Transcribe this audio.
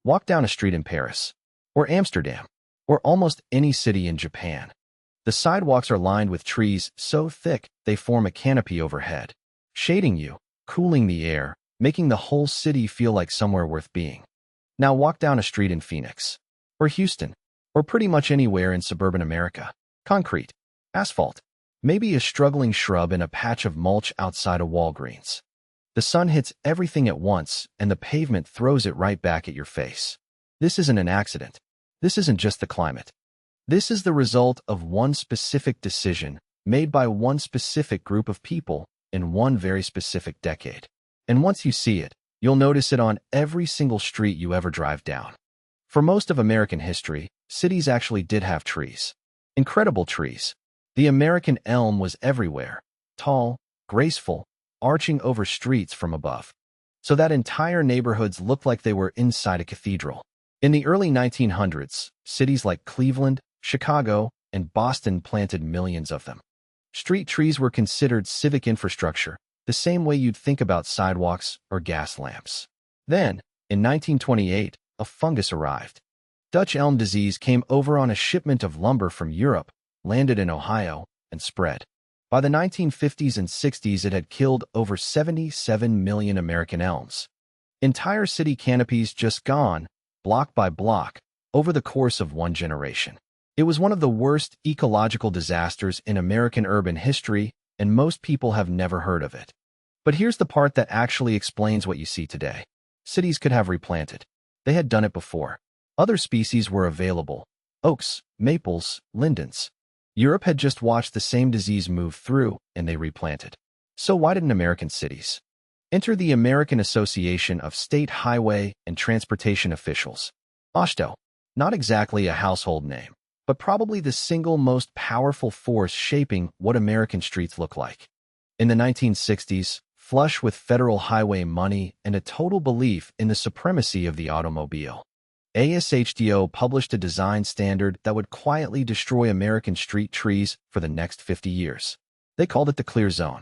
Walk down a street in Paris, or Amsterdam, or almost any city in Japan. The sidewalks are lined with trees so thick they form a canopy overhead, shading you, cooling the air, making the whole city feel like somewhere worth being. Now walk down a street in Phoenix, or Houston, or pretty much anywhere in suburban America. Concrete, asphalt, maybe a struggling shrub and a patch of mulch outside a Walgreens. The sun hits everything at once, and the pavement throws it right back at your face. This isn't an accident. This isn't just the climate. This is the result of one specific decision made by one specific group of people in one very specific decade. And once you see it, you'll notice it on every single street you ever drive down. For most of American history, cities actually did have trees. Incredible trees. The American elm was everywhere, tall, graceful, arching over streets from above, so that entire neighborhoods looked like they were inside a cathedral. In the early 1900s, cities like Cleveland, Chicago, and Boston planted millions of them. Street trees were considered civic infrastructure, the same way you'd think about sidewalks or gas lamps. Then, in 1928, a fungus arrived. Dutch elm disease came over on a shipment of lumber from Europe, landed in Ohio, and spread. By the 1950s and 60s, it had killed over 77 million American elms. Entire city canopies just gone, block by block, over the course of one generation. It was one of the worst ecological disasters in American urban history, and most people have never heard of it. But here's the part that actually explains what you see today. Cities could have replanted. They had done it before. Other species were available: oaks, maples, lindens. Europe had just watched the same disease move through, and they replanted. So why didn't American cities? Enter the American Association of State Highway and Transportation Officials. AASHTO, not exactly a household name, but probably the single most powerful force shaping what American streets look like. In the 1960s, flush with federal highway money and a total belief in the supremacy of the automobile, ASHTO published a design standard that would quietly destroy American street trees for the next 50 years. They called it the clear zone.